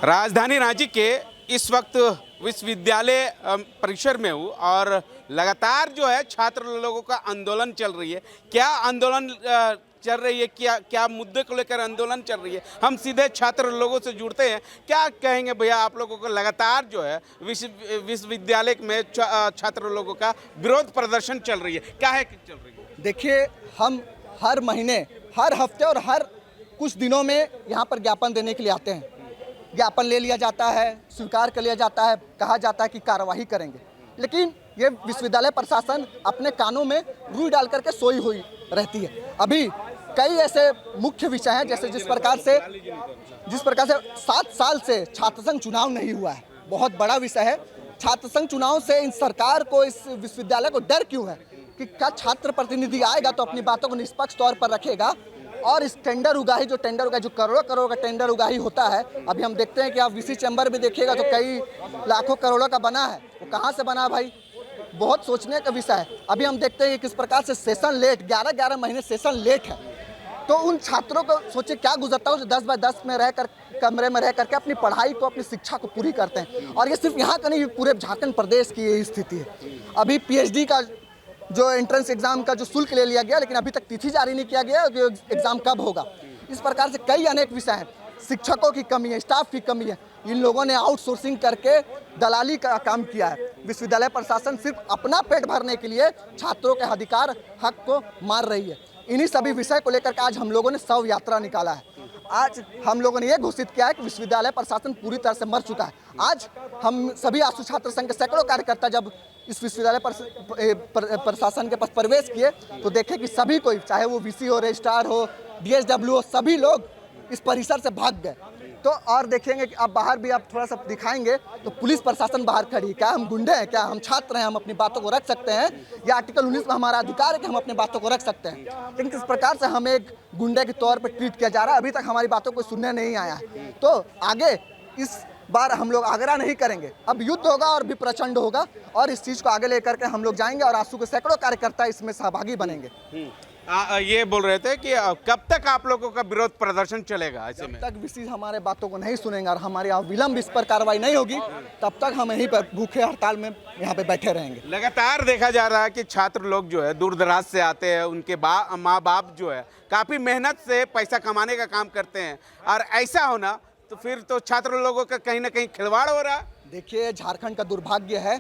राजधानी रांची के इस वक्त विश्वविद्यालय परिसर में हूँ और लगातार जो है छात्र लोगों का आंदोलन चल रही है। क्या आंदोलन चल रही है, क्या मुद्दे को लेकर आंदोलन चल रही है, हम सीधे छात्र लोगों से जुड़ते हैं। क्या कहेंगे भैया आप लोगों को? लगातार जो है विश्वविद्यालय में छात्र लोगों का विरोध प्रदर्शन चल रही है, क्या है चल रही है? देखिए, हम हर महीने, हर हफ्ते और हर कुछ दिनों में यहाँ पर ज्ञापन देने के लिए आते हैं। ज्ञापन ले लिया जाता है, स्वीकार कर लिया जाता है, कहा जाता है कि कार्रवाई करेंगे, लेकिन ये विश्वविद्यालय प्रशासन अपने कानों में रुई डाल करके सोई हुई रहती है। अभी कई ऐसे मुख्य विषय हैं, जैसे जिस प्रकार से 7 साल से छात्र संघ चुनाव नहीं हुआ है, बहुत बड़ा विषय है। छात्र संघ चुनाव से इन सरकार को, इस विश्वविद्यालय को डर क्यों है कि क्या छात्र प्रतिनिधि आएगा तो अपनी बातों को निष्पक्ष तौर पर रखेगा। और इस टेंडर उगाही जो करोड़ों करोड़ का टेंडर उगाही होता है, अभी हम देखते हैं कि आप वीसी चैम्बर भी देखिएगा तो कई लाखों करोड़ों का बना है। वो कहाँ से बना भाई, बहुत सोचने का विषय है। अभी हम देखते हैं कि किस प्रकार से सेशन लेट, 11 महीने सेशन लेट है। तो उन छात्रों को सोचे क्या गुजरता है जो 10 बाय 10 में रहकर, कमरे में रह करके अपनी पढ़ाई को, अपनी शिक्षा को पूरी करते हैं। और ये सिर्फ यहाँ का नहीं, पूरे झारखंड प्रदेश की ये स्थिति है। अभी पीएचडी का जो एंट्रेंस एग्जाम का जो शुल्क ले लिया गया, लेकिन अभी तक तिथि जारी नहीं किया गया कि एग्जाम कब होगा। इस प्रकार से कई अनेक विषय हैं। शिक्षकों की कमी है, स्टाफ की कमी है। इन लोगों ने आउटसोर्सिंग करके दलाली का काम किया है। विश्वविद्यालय प्रशासन सिर्फ अपना पेट भरने के लिए छात्रों के अधिकार, हक को मार रही है। इन्हीं सभी विषय को लेकर के आज हम लोगों ने शव यात्रा निकाला है। आज हम लोगों ने ये घोषित किया है कि विश्वविद्यालय प्रशासन पूरी तरह से मर चुका है। आज हम सभी आशु छात्र संघ के सैकड़ों कार्यकर्ता जब इस विश्वविद्यालय प्रशासन के पास प्रवेश किए तो देखे कि सभी कोई, चाहे वो वीसी हो, रजिस्ट्रार हो, डीएसडब्ल्यू हो, सभी लोग इस परिसर से भाग गए। तो और देखेंगे कि अब बाहर भी आप थोड़ा सा दिखाएंगे तो पुलिस प्रशासन बाहर खड़ी है। क्या हम गुंडे हैं? क्या हम छात्र हैं? हम अपनी बातों को रख सकते हैं? या आर्टिकल 19 में हमारा अधिकार है कि हम अपनी बातों को रख सकते हैं? लेकिन किस प्रकार से हमें एक गुंडे के तौर पर ट्रीट किया जा रहा है, अभी तक हमारी बातों को सुनने नहीं आया है। तो आगे इस बार हम लोग आग्रह नहीं करेंगे, अब युद्ध होगा और भी प्रचंड होगा, और इस चीज़ को आगे लेकर के हम लोग जाएंगे और आंसू के सैकड़ों कार्यकर्ता इसमें सहभागी बनेंगे। ये बोल रहे थे कि कब तक आप लोगों का विरोध प्रदर्शन चलेगा? ऐसे में जब तक विशेष हमारे बातों को नहीं सुनेंगे और हमारी अविलंब इस पर कार्रवाई नहीं होगी, तब तक हम यहीं पर भूखे हड़ताल में यहाँ पे बैठे रहेंगे। लगातार देखा जा रहा है कि छात्र लोग जो है दूर दराज से आते हैं, उनके माँ बाप जो है काफ़ी मेहनत से पैसा कमाने का काम करते हैं, और ऐसा होना तो फिर तो छात्र लोगों का कहीं ना कहीं खिलवाड़ हो रहा है। देखिए, झारखंड का दुर्भाग्य है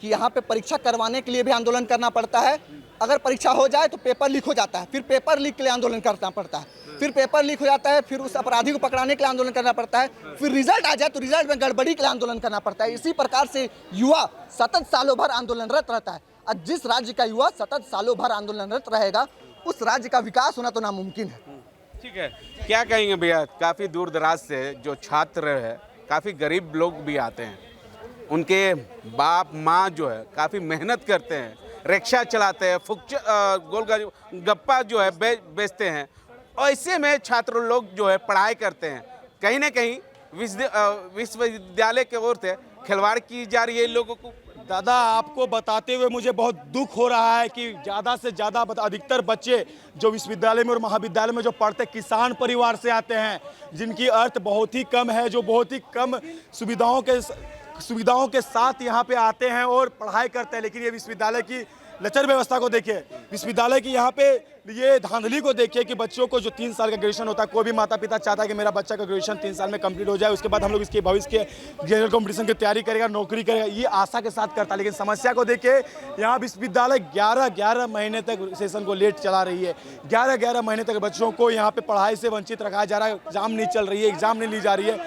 कि यहाँ पे परीक्षा करवाने के लिए भी आंदोलन करना पड़ता है। अगर परीक्षा हो जाए तो पेपर लीक हो जाता है, फिर पेपर लीक के लिए आंदोलन करना पड़ता है, फिर पेपर लीक हो जाता है, फिर उस अपराधी को पकड़ाने के लिए आंदोलन करना पड़ता है, फिर रिजल्ट आ जाए तो रिजल्ट में गड़बड़ी के लिए आंदोलन करना पड़ता है। इसी प्रकार से युवा सतत सालों भर आंदोलनरत रहता है। और जिस राज्य का युवा सतत सालों भर आंदोलनरत रहेगा, उस राज्य का विकास होना तो नामुमकिन है। ठीक है, क्या कहेंगे भैया? काफ़ी दूर दराज से जो छात्र है, काफ़ी गरीब लोग भी आते हैं, उनके बाप माँ जो है काफ़ी मेहनत करते हैं, रिक्शा चलाते हैं, गोलगप्पा जो है बेचते हैं, ऐसे में छात्र लोग जो है पढ़ाई करते हैं। कहीं ना कहीं विश्वविद्यालय की ओर से खिलवाड़ की जा रही है इन लोगों को। दादा, आपको बताते हुए मुझे बहुत दुख हो रहा है कि ज़्यादा से ज़्यादा अधिकतर बच्चे जो विश्वविद्यालय में और महाविद्यालय में जो पढ़ते किसान परिवार से आते हैं, जिनकी अर्थ बहुत ही कम है, जो बहुत ही कम सुविधाओं के साथ यहाँ पे आते हैं और पढ़ाई करते हैं। लेकिन ये विश्वविद्यालय की लचर व्यवस्था को देखिए, विश्वविद्यालय की यहाँ पे ये धांधली को देखिए कि बच्चों को जो 3 साल का ग्रेजुएशन होता है, कोई भी माता पिता चाहता है कि मेरा बच्चा का ग्रेजुएशन 3 साल में कंप्लीट हो जाए, उसके बाद हम लोग इसके भविष्य के जनरल कॉम्पिटिशन की तैयारी करेगा, नौकरी करेगा, ये आशा के साथ करता है। लेकिन समस्या को देखिए, यहाँ विश्वविद्यालय 11 महीने तक सेशन को लेट चला रही है। 11 महीने तक बच्चों को यहाँ पे पढ़ाई से वंचित रखा जा रहा है। एग्जाम नहीं चल रही है, एग्जाम नहीं ली जा रही है।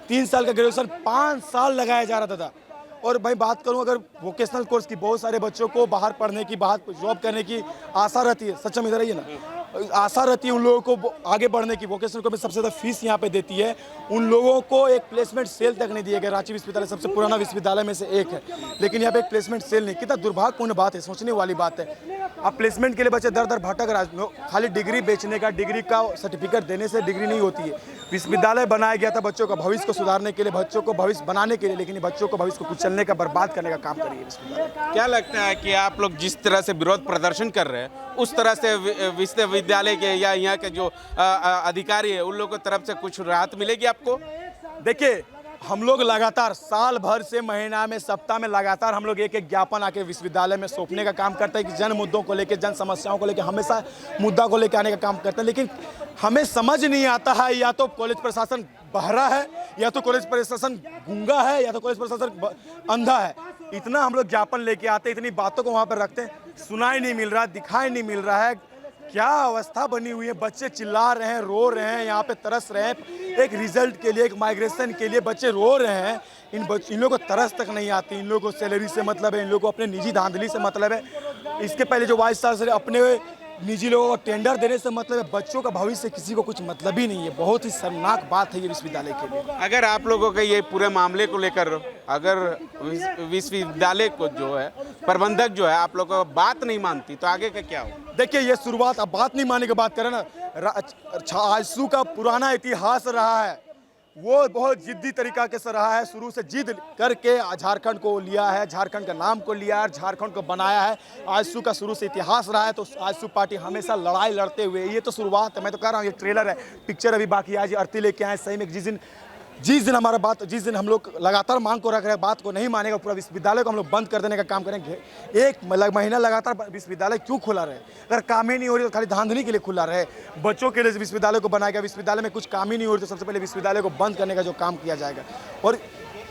3 साल का ग्रेजुएशन 5 साल लगाया जा रहा था। और भाई बात करूं, अगर वोकेशनल कोर्स की, बहुत सारे बच्चों को बाहर पढ़ने की, बाहर जॉब करने की आशा रहती है। सच में इधर ही है ना, आशा रहती है उन लोगों को आगे बढ़ने की। वोकेशनल कोर्स में सबसे ज़्यादा फीस यहाँ पे देती है। उन लोगों को एक प्लेसमेंट सेल तक नहीं दिया गया। रांची विश्वविद्यालय सबसे पुराना विश्वविद्यालय में से एक है, लेकिन यहाँ पे एक प्लेसमेंट सेल नहीं। कितना दुर्भाग्यपूर्ण बात है, सोचने वाली बात है। अब प्लेसमेंट के लिए बच्चे दर दर भटक रहा है। खाली डिग्री बेचने का, डिग्री का सर्टिफिकेट देने से डिग्री नहीं होती है। विश्वविद्यालय बनाया गया था बच्चों का भविष्य को सुधारने के लिए, बच्चों को भविष्य बनाने के लिए, लेकिन बच्चों को भविष्य को कुचलने का, बर्बाद करने का काम करी है विश्वविद्यालय। क्या लगता है कि आप लोग जिस तरह से विरोध प्रदर्शन कर रहे हैं, उस तरह से विश्वविद्यालय के या यहाँ के जो अधिकारी है उन लोगों की तरफ से कुछ राहत मिलेगी आपको? देखिए, हम लोग लगातार साल भर से महीना में सप्ताह में लगातार हम लोग एक एक ज्ञापन आके विश्वविद्यालय में सौंपने का काम करते हैं कि जन मुद्दों को लेकर, जन समस्याओं को लेकर हमेशा मुद्दा को लेकर आने का काम करते हैं। लेकिन हमें समझ नहीं आता है, या तो कॉलेज प्रशासन बहरा है, या तो कॉलेज प्रशासन गूंगा है, या तो कॉलेज प्रशासन अंधा है। इतना हम लोग ज्ञापन लेके आते हैं, इतनी बातों को वहाँ पर रखते हैं, सुनाई नहीं मिल रहा, दिखाई नहीं मिल रहा है। क्या अवस्था बनी हुई है, बच्चे चिल्ला रहे हैं, रो रहे हैं, यहाँ पे तरस रहे हैं, एक रिजल्ट के लिए, एक माइग्रेशन के लिए बच्चे रो रहे हैं। इन लोगों को तरस तक नहीं आती, इन लोगों को सैलरी से मतलब है, इन लोगों को अपने निजी धांधली से मतलब है। इसके पहले जो वाइस चांसलर अपने निजी लोगों को टेंडर देने से मतलब है, बच्चों का भविष्य किसी को कुछ मतलब ही नहीं है। बहुत ही शर्मनाक बात है ये विश्वविद्यालय के लिए। अगर आप लोगों के ये पूरे मामले को लेकर अगर विश्वविद्यालय को जो है प्रबंधक जो है आप लोगों को बात नहीं मानती तो आगे का क्या हो? देखिए ये शुरुआत, अब बात नहीं मानने की बात करें ना, आजसू का पुराना इतिहास रहा है, वो बहुत जिद्दी तरीका के से रहा है, शुरू से जिद करके झारखंड को लिया है, झारखंड का नाम को लिया है, झारखंड को बनाया है। आजसू का शुरू से इतिहास रहा है, तो आजसू पार्टी हमेशा लड़ाई लड़ते हुए, ये तो शुरुआत है। मैं तो कह रहा हूँ ये ट्रेलर है, पिक्चर अभी बाकी है। आज आरती लेके आए सही में, जिस दिन हम लोग लगातार मांग को रख रहे हैं, बात को नहीं मानेगा, पूरा विश्वविद्यालय को हम लोग बंद कर देने का काम करेंगे। एक महीना लगातार विश्वविद्यालय क्यों खुला रहे? अगर काम ही नहीं हो रही तो खाली धांधली के लिए खुला रहे, बच्चों के लिए विश्वविद्यालय को बनाया गया, विश्वविद्यालय में कुछ काम ही नहीं हो रही तो सबसे पहले विश्वविद्यालय को बंद करने का जो काम किया जाएगा, और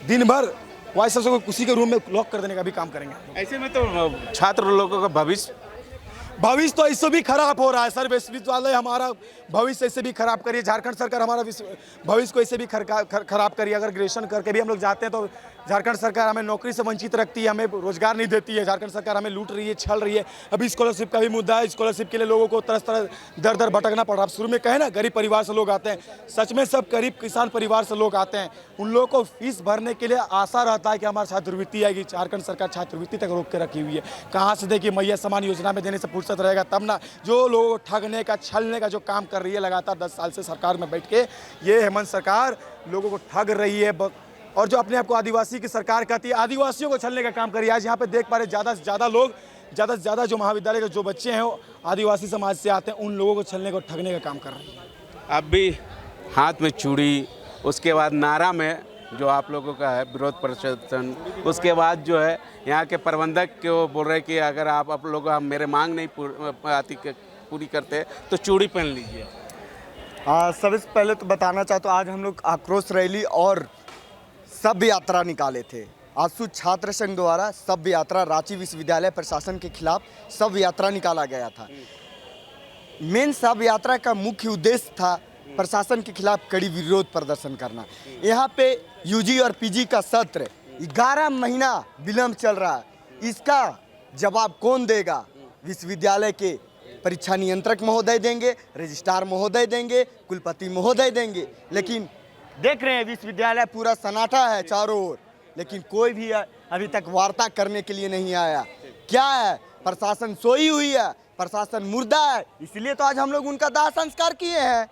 दिन भर वाइस चांसलर को उसी के रूम में लॉक कर देने का भी काम करेंगे। ऐसे में तो छात्र लोगों का भविष्य तो इससे भी खराब हो रहा है सर। विश्वविद्यालय हमारा भविष्य ऐसे भी खराब करिए, झारखंड सरकार हमारा भविष्य को ऐसे भी खराब करिए। अगर ग्रेजुएशन करके भी हम लोग जाते हैं तो झारखंड सरकार हमें नौकरी से वंचित रखती है, हमें रोजगार नहीं देती है, झारखंड सरकार हमें लूट रही है, छल रही है। अभी स्कॉलरशिप का भी मुद्दा है, स्कॉलरशिप के लिए लोगों को तरह दर दर भटकना पड़ रहा है। शुरू में कहे ना गरीब परिवार से लोग आते हैं, सच में सब गरीब किसान परिवार से लोग आते हैं। उन लोगों को फीस भरने के लिए आशा रहता है कि हमारी छात्रवृत्ति आएगी, झारखंड सरकार छात्रवृत्ति तक रोक के रखी हुई है। कहाँ से देखिए मैया समान योजना में देने से फुर्सत रहेगा तब ना। जो लोगों को ठगने का, छलने का जो काम कर रही है लगातार 10 साल से सरकार में बैठ के, ये हेमंत सरकार लोगों को ठग रही है। और जो अपने आप को आदिवासी की सरकार कहती है, आदिवासियों को छलने का काम कर रही है। आज यहाँ पे देख पा रहे ज़्यादा से ज़्यादा जो महाविद्यालय के जो बच्चे हैं वो आदिवासी समाज से आते हैं, उन लोगों को छलने को, ठगने का काम कर रही है। अब भी हाथ में चूड़ी, उसके बाद नारा में जो आप लोगों का है विरोध प्रदर्शन, उसके बाद जो है यहाँ के प्रबंधक को बोल रहे कि अगर आप लोग मेरे मांग नहीं पूरी करते तो चूड़ी पहन लीजिए। सबसे पहले तो बताना चाहता हूँ, आज हम लोग आक्रोश रैली और शव यात्रा निकाले थे। आजसू छात्र संघ द्वारा शव यात्रा, रांची विश्वविद्यालय प्रशासन के खिलाफ शव यात्रा निकाला गया था। मेन शव यात्रा का मुख्य उद्देश्य था प्रशासन के खिलाफ कड़ी विरोध प्रदर्शन करना। यहाँ पे यूजी और पीजी का सत्र 11 महीना विलंब चल रहा है, इसका जवाब कौन देगा? विश्वविद्यालय के परीक्षा नियंत्रक महोदय देंगे, रजिस्ट्रार महोदय देंगे, कुलपति महोदय देंगे। लेकिन देख रहे हैं विश्वविद्यालय पूरा सन्नाटा है चारों ओर, लेकिन कोई भी अभी तक वार्ता करने के लिए नहीं आया। क्या है? प्रशासन सोई हुई है, प्रशासन मुर्दा है, इसलिए तो आज हम लोग उनका दाह संस्कार किए हैं।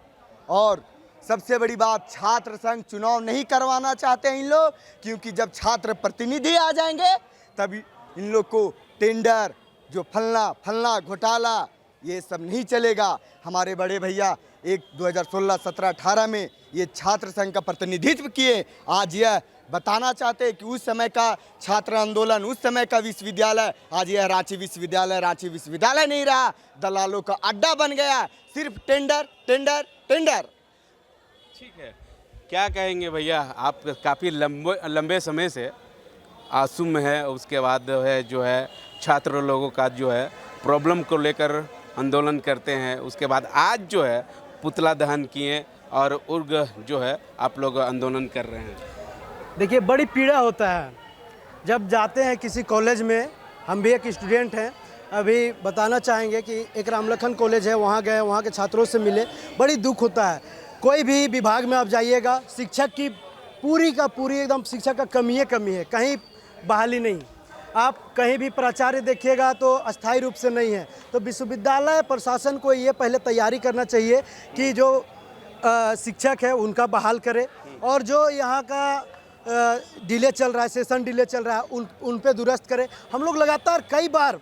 और सबसे बड़ी बात, छात्र संघ चुनाव नहीं करवाना चाहते हैं इन लोग, क्योंकि जब छात्र प्रतिनिधि आ जाएंगे तभी इन लोग को टेंडर, जो फलना घोटाला, ये सब नहीं चलेगा। हमारे बड़े भैया 2016, 17, 18 में ये छात्र संघ का प्रतिनिधित्व किए। आज यह बताना चाहते हैं कि उस समय का छात्र आंदोलन, उस समय का विश्वविद्यालय, आज यह रांची विश्वविद्यालय नहीं रहा, दलालों का अड्डा बन गया। सिर्फ टेंडर टेंडर टेंडर। ठीक है, क्या कहेंगे भैया, आप काफ़ी लंबे समय से आजसू में है, उसके बाद है जो है छात्र लोगों का जो है प्रॉब्लम को लेकर आंदोलन करते हैं, उसके बाद आज जो है पुतला दहन किए और उर्ग जो है आप लोग आंदोलन कर रहे हैं। देखिए बड़ी पीड़ा होता है जब जाते हैं किसी कॉलेज में। हम भी एक स्टूडेंट हैं, अभी बताना चाहेंगे कि एक रामलखन कॉलेज है, वहाँ गए, वहाँ के छात्रों से मिले, बड़ी दुख होता है। कोई भी विभाग में आप जाइएगा, शिक्षक की पूरी का पूरी एकदम शिक्षक का कमी है, कहीं बहाली नहीं। आप कहीं भी प्राचार्य देखिएगा तो अस्थायी रूप से नहीं है। तो विश्वविद्यालय प्रशासन को ये पहले तैयारी करना चाहिए कि जो शिक्षक है उनका बहाल करे, और जो यहाँ का डिले चल रहा है, सेशन डिले चल रहा है, उन पे दुरुस्त करे। हम लोग लगातार कई बार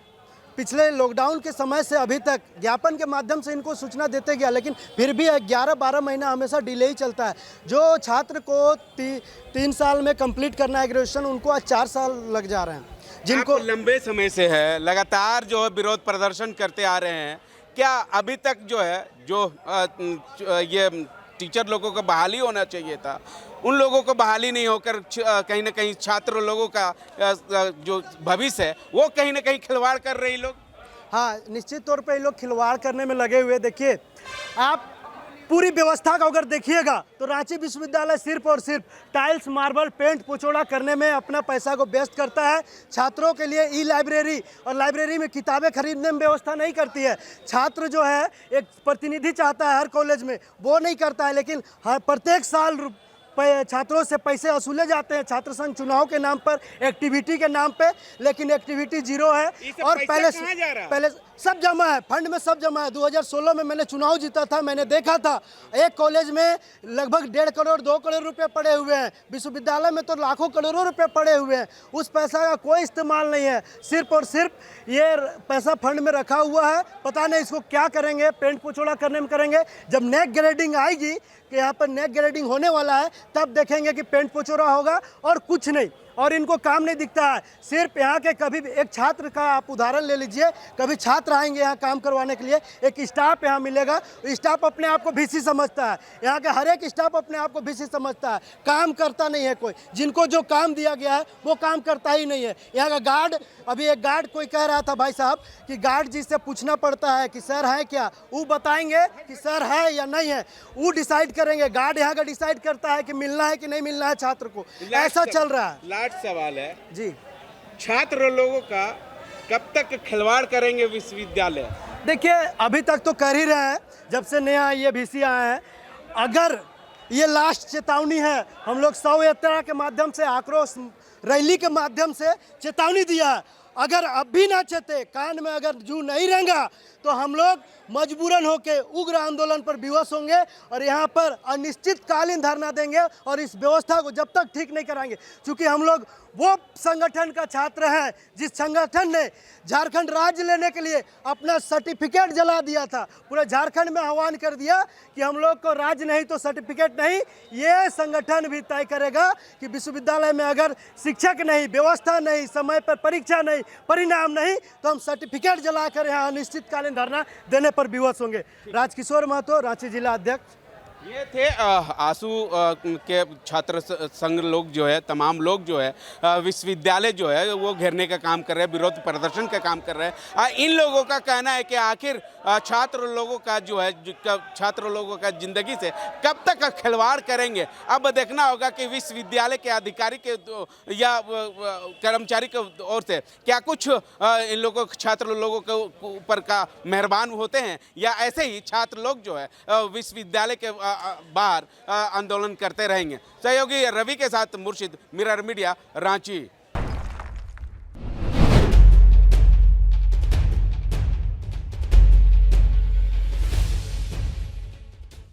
पिछले लॉकडाउन के समय से अभी तक ज्ञापन के माध्यम से इनको सूचना देते गया, लेकिन फिर भी 11-12 महीना हमेशा डिले ही चलता है। जो छात्र को 3 साल में कंप्लीट करना है ग्रेजुएशन, उनको आज 4 साल लग जा रहे हैं। जिनको आप लंबे समय से है लगातार जो है विरोध प्रदर्शन करते आ रहे हैं, क्या अभी तक जो है ये टीचर लोगों को बहाली होना चाहिए था, उन लोगों को बहाली नहीं होकर कहीं ना कहीं छात्र लोगों का जो भविष्य है वो कहीं ना कहीं खिलवाड़ कर रहे लोग? हाँ, निश्चित तौर पे ये लोग खिलवाड़ करने में लगे हुए। देखिए, आप पूरी व्यवस्था को अगर देखिएगा तो रांची विश्वविद्यालय सिर्फ और सिर्फ टाइल्स, मार्बल, पेंट, पुचोड़ा करने में अपना पैसा को व्यस्त करता है। छात्रों के लिए ई लाइब्रेरी और लाइब्रेरी में किताबें खरीदने में व्यवस्था नहीं करती है। छात्र जो है एक प्रतिनिधि चाहता है हर कॉलेज में, वो नहीं करता है। लेकिन हर प्रत्येक साल छात्रों से पैसे वसूले जाते हैं छात्र संघ चुनाव के नाम पर, एक्टिविटी के नाम पे, लेकिन एक्टिविटी जीरो है। और पहले सब जमा है, फंड में सब जमा है। 2016 में मैंने चुनाव जीता था, मैंने देखा था एक कॉलेज में लगभग 1.5 करोड़ 2 करोड़ रुपए पड़े हुए हैं, विश्वविद्यालय में तो लाखों करोड़ों रुपए पड़े हुए हैं। उस पैसा का कोई इस्तेमाल नहीं है, सिर्फ और सिर्फ ये पैसा फंड में रखा हुआ है। पता नहीं इसको क्या करेंगे, पेंट पुचोड़ा करने में करेंगे। जब नेक ग्रेडिंग आएगी कि यहाँ पर नेक ग्रेडिंग होने वाला है, तब देखेंगे कि पेंट पुचोड़ा होगा और कुछ नहीं। और इनको काम नहीं दिखता है। सिर्फ यहाँ के कभी भी एक छात्र का आप उदाहरण ले लीजिए, कभी छात्र आएंगे यहाँ काम करवाने के लिए, एक स्टाफ यहाँ मिलेगा, स्टाफ अपने आप को VC समझता है। यहाँ का हर एक स्टाफ अपने आप को VC समझता है, काम करता नहीं है कोई। जिनको जो काम दिया गया है वो काम करता ही नहीं है। यहाँ का गार्ड, अभी एक गार्ड कोई कह रहा था भाई साहब कि गार्ड जी से पूछना पड़ता है कि सर है क्या, वो बताएंगे कि सर है या नहीं है, वो डिसाइड करेंगे। गार्ड यहाँ का डिसाइड करता है कि मिलना है कि नहीं मिलना है छात्र को। ऐसा चल रहा है। सवाल है जी, छात्र लोगों का कब तक खिलवाड़ करेंगे विश्वविद्यालय? देखिए, अभी तक तो कर ही रहे हैं, जब से नया ये VC आया है। अगर ये लास्ट चेतावनी है, हम लोग 100 यात्रा के माध्यम से, आक्रोश रैली के माध्यम से चेतावनी दिया है। अगर अब भी ना चेते, कान में अगर जू नहीं रहेगा, तो हम लोग मजबूरन होकर उग्र आंदोलन पर विवश होंगे और यहाँ पर अनिश्चितकालीन धरना देंगे और इस व्यवस्था को जब तक ठीक नहीं कराएंगे। क्योंकि हम लोग वो संगठन का छात्र हैं जिस संगठन ने झारखंड राज्य लेने के लिए अपना सर्टिफिकेट जला दिया था। पूरे झारखंड में आह्वान कर दिया कि हम लोग को राज्य नहीं तो सर्टिफिकेट नहीं। ये संगठन भी तय करेगा कि विश्वविद्यालय में अगर शिक्षक नहीं, व्यवस्था नहीं, समय पर परीक्षा नहीं, परिणाम नहीं, तो हम सर्टिफिकेट जलाकर यहाँ अनिश्चितकालीन धरना देने पर विवश होंगे। राजकिशोर महतो, रांची जिला अध्यक्ष। ये थे आंसू के छात्र संघ लोग जो है, तमाम लोग जो है विश्वविद्यालय जो है वो घेरने का काम कर रहे हैं, विरोध प्रदर्शन का काम कर रहे हैं। इन लोगों का कहना है कि आखिर छात्र लोगों का जो है, छात्र लोगों का ज़िंदगी से कब तक खिलवाड़ करेंगे। अब देखना होगा कि विश्वविद्यालय के अधिकारी के या कर्मचारी के ओर से क्या कुछ इन लोगों छात्र लोगों के ऊपर का मेहरबान होते हैं, या ऐसे ही छात्र लोग जो है विश्वविद्यालय के बाहर आंदोलन करते रहेंगे। सहयोगी रवि के साथ मुर्शिद, मिरर मीडिया, रांची।